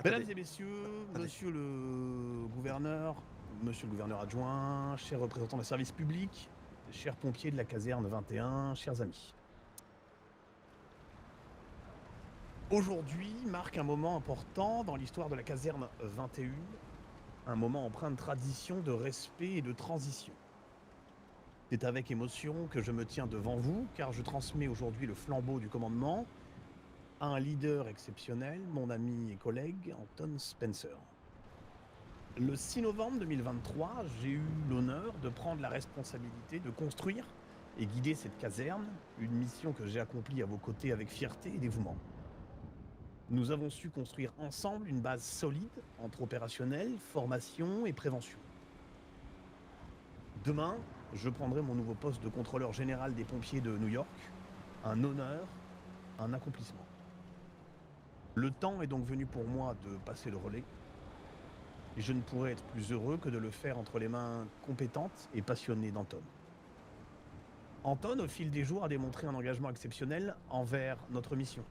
Mesdames Attendez, et messieurs, attendez. monsieur le gouverneur adjoint, chers représentants des services publics, chers pompiers de la caserne 21, chers amis. Aujourd'hui marque un moment important dans l'histoire de la caserne 21, un moment empreint de tradition, de respect et de transition. C'est avec émotion que je me tiens devant vous, car je transmets aujourd'hui le flambeau du commandement à un leader exceptionnel, mon ami et collègue Anton Spencer. Le 6 novembre 2023, j'ai eu l'honneur de prendre la responsabilité de construire et guider cette caserne, une mission que j'ai accomplie à vos côtés avec fierté et dévouement. Nous avons su construire ensemble une base solide entre opérationnel, formation et prévention. Demain, je prendrai mon nouveau poste de contrôleur général des pompiers de New York, un honneur, un accomplissement. Le temps est donc venu pour moi de passer le relais, et je ne pourrais être plus heureux que de le faire entre les mains compétentes et passionnées d'Anton. Anton, au fil des jours, a démontré un engagement exceptionnel envers notre mission.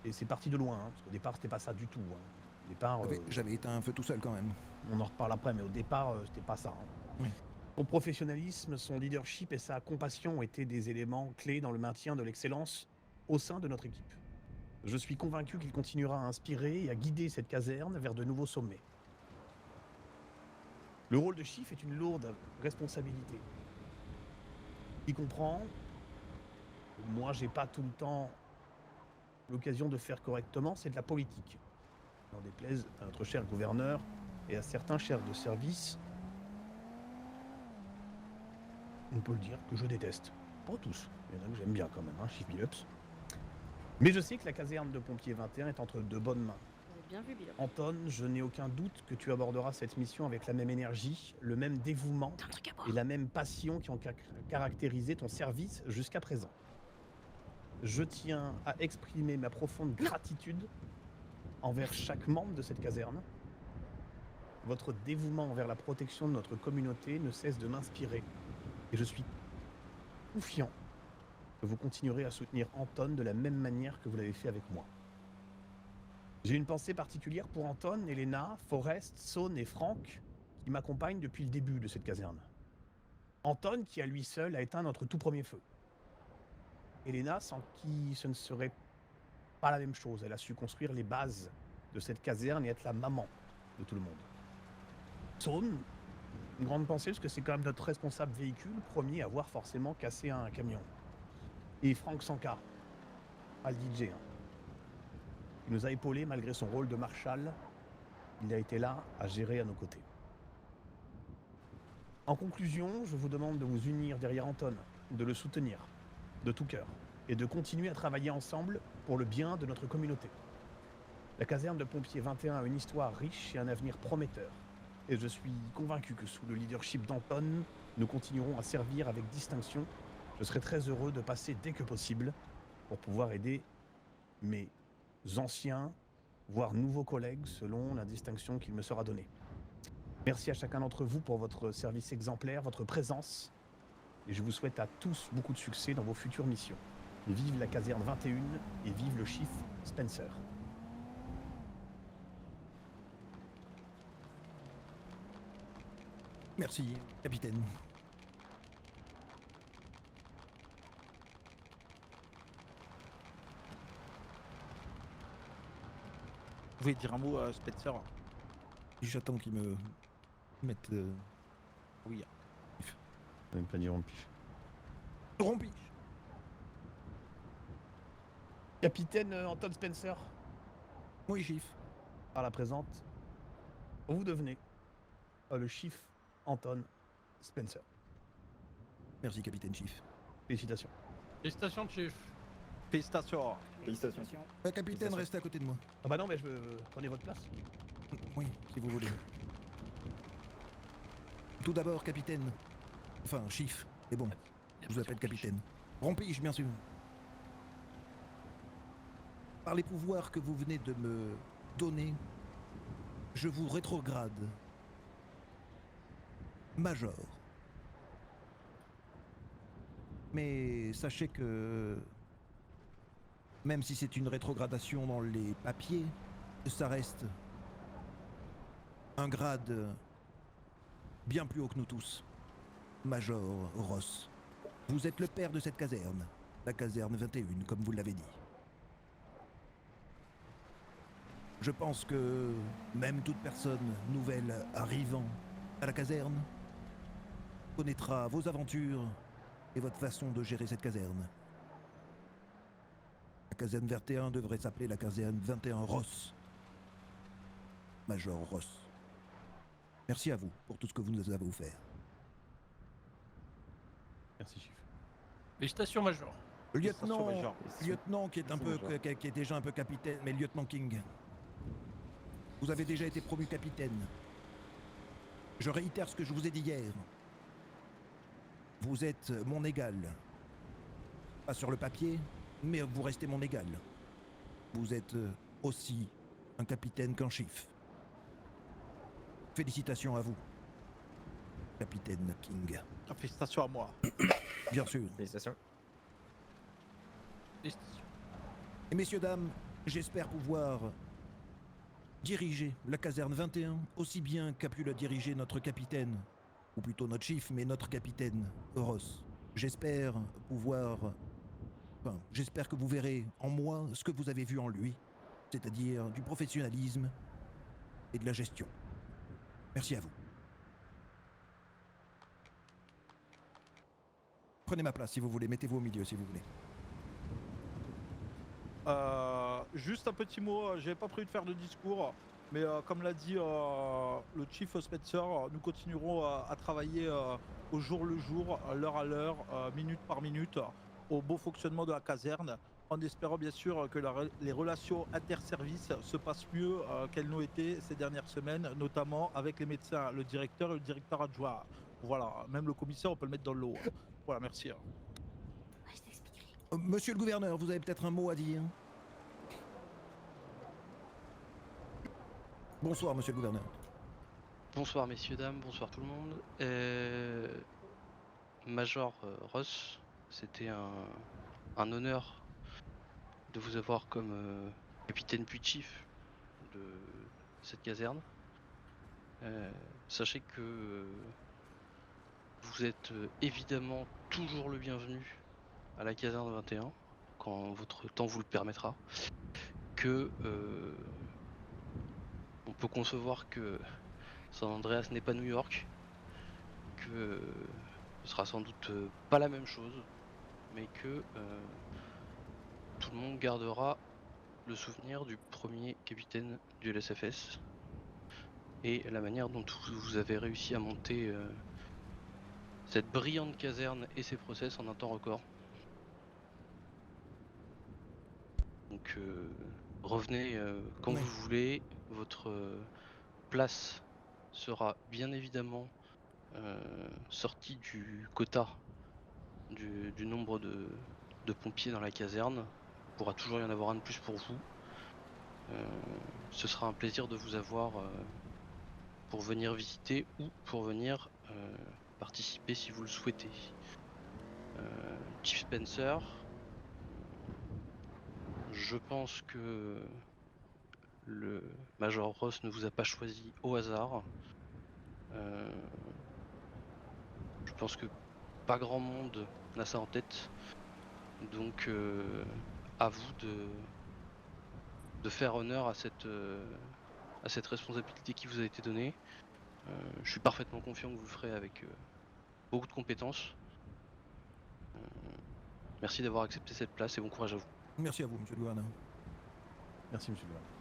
Et c'est parti de loin, parce qu'au départ, c'était pas ça du tout. Au départ, J'avais éteint un feu tout seul quand même. on en reparle après, mais au départ, c'était pas ça. Oui. Son professionnalisme, son leadership et sa compassion ont été des éléments clés dans le maintien de l'excellence au sein de notre équipe. Je suis convaincu qu'il continuera à inspirer et à guider cette caserne vers de nouveaux sommets. Le rôle de chief est une lourde responsabilité. Il comprend, moi, j'ai pas tout le temps l'occasion de faire correctement, c'est de la politique. N'en déplaise à notre cher gouverneur et à certains chefs de service, on peut le dire que je déteste. Pas tous, il y en a que j'aime bien quand même, Chief Billups. Mais je sais que la caserne de pompiers 21 est entre de bonnes mains. Vous avez bien vu, Bill. Anton, je n'ai aucun doute que tu aborderas cette mission avec la même énergie, le même dévouement T'as un truc à boire. et la même passion qui ont caractérisé ton service jusqu'à présent. Je tiens à exprimer ma profonde gratitude envers chaque membre de cette caserne. Votre dévouement envers la protection de notre communauté ne cesse de m'inspirer. Et je suis confiant que vous continuerez à soutenir Anton de la même manière que vous l'avez fait avec moi. J'ai une pensée particulière pour Anton, Elena, Forrest, Saune et Franck qui m'accompagnent depuis le début de cette caserne. Anton qui à lui seul a éteint notre tout premier feu. Elena sans qui ce ne serait pas la même chose. Elle a su construire les bases de cette caserne et être la maman de tout le monde. Saune, une grande pensée parce que c'est quand même notre responsable véhicule, premier à avoir forcément cassé un camion. Et Franck Sanka, pas le DJ, il nous a épaulés malgré son rôle de marshal. Il a été là à gérer à nos côtés. En conclusion, je vous demande de vous unir derrière Anton, de le soutenir de tout cœur et de continuer à travailler ensemble pour le bien de notre communauté. La caserne de pompiers 21 a une histoire riche et un avenir prometteur. Et je suis convaincu que sous le leadership d'Anton, nous continuerons à servir avec distinction. Je serai très heureux de passer dès que possible pour pouvoir aider mes anciens, voire nouveaux collègues selon la distinction qu'il me sera donnée. Merci à chacun d'entre vous pour votre service exemplaire, votre présence, et je vous souhaite à tous beaucoup de succès dans vos futures missions. Et vive la caserne 21 et vive le chief Spencer. Merci, capitaine. Vous pouvez dire un mot à Spencer? J'attends qu'il me mette Oui. Même pas dire en pif. rompi. Capitaine Anton Spencer, Oui, chief. par la présente, vous devenez le chief Anton Spencer. Merci, capitaine chief. Félicitations. Félicitations, Chief. Félicitations. Félicitations. Capitaine, restez à côté de moi. Ah bah non, mais je prenez votre place. Oui, si vous voulez. Tout d'abord, capitaine. Enfin, chief. Et bon, je vous appelle capitaine. Rompige, bien sûr. Par les pouvoirs que vous venez de me donner, je vous rétrograde. Major. Mais sachez que, même si c'est une rétrogradation dans les papiers, ça reste un grade bien plus haut que nous tous. Major Ross, vous êtes le père de cette caserne, la caserne 21, comme vous l'avez dit. Je pense que même toute personne nouvelle arrivant à la caserne connaîtra vos aventures et votre façon de gérer cette caserne. La caserne 21 devrait s'appeler la caserne 21 Ross. Major Ross. Merci à vous pour tout ce que vous nous avez offert. Merci, chef. Félicitations, Major. Lieutenant, Major. lieutenant qui est un peu, qui est déjà un peu capitaine, mais lieutenant King, vous avez déjà été promu capitaine. Je réitère ce que je vous ai dit hier. Vous êtes mon égal. Pas sur le papier, mais vous restez mon égal. Vous êtes aussi un capitaine qu'un chief. Félicitations à vous, capitaine King. Félicitations à moi. Bien sûr. Félicitations. Félicitations. Et messieurs, dames, j'espère pouvoir diriger la caserne 21 aussi bien qu'a pu le diriger notre capitaine, ou plutôt notre chief, mais notre capitaine, Ross. J'espère pouvoir... Enfin, j'espère que vous verrez en moi ce que vous avez vu en lui, c'est-à-dire du professionnalisme et de la gestion. Merci à vous. Prenez ma place si vous voulez, mettez-vous au milieu si vous voulez. Juste un petit mot, j'avais pas prévu de faire de discours, mais comme l'a dit le Chief Spencer, nous continuerons à travailler au jour le jour, l'heure à l'heure, minute par minute, au bon fonctionnement de la caserne, en espérant bien sûr que les relations interservices se passent mieux qu'elles n'ont été ces dernières semaines, notamment avec les médecins, le directeur et le directeur adjoint. Voilà, même le commissaire, on peut le mettre dans le lot. Voilà, merci. Monsieur le gouverneur, vous avez peut-être un mot à dire? Bonsoir, monsieur le gouverneur. Bonsoir messieurs, dames, bonsoir tout le monde. Major Ross, c'était un honneur de vous avoir comme capitaine puis chief de cette caserne. Sachez que vous êtes évidemment toujours le bienvenu à la caserne 21 quand votre temps vous le permettra. Que on peut concevoir que San Andreas n'est pas New York, que ce sera sans doute pas la même chose, mais que tout le monde gardera le souvenir du premier capitaine du LSFS et la manière dont vous avez réussi à monter cette brillante caserne et ses process en un temps record. Donc revenez quand Ouais. vous voulez, votre place sera bien évidemment sortie du quota du nombre de pompiers dans la caserne. Il pourra toujours y en avoir un de plus pour vous. Ce sera un plaisir de vous avoir pour venir visiter ou pour venir participer si vous le souhaitez. Chief Spencer, je pense que le Major Ross ne vous a pas choisi au hasard. Je pense que pas grand monde n'a ça en tête. Donc à vous de faire honneur à cette responsabilité qui vous a été donnée. Je suis parfaitement confiant que vous le ferez avec beaucoup de compétences. Merci d'avoir accepté cette place et bon courage à vous. Merci à vous, monsieur le gouverneur. Merci, monsieur le gouverneur.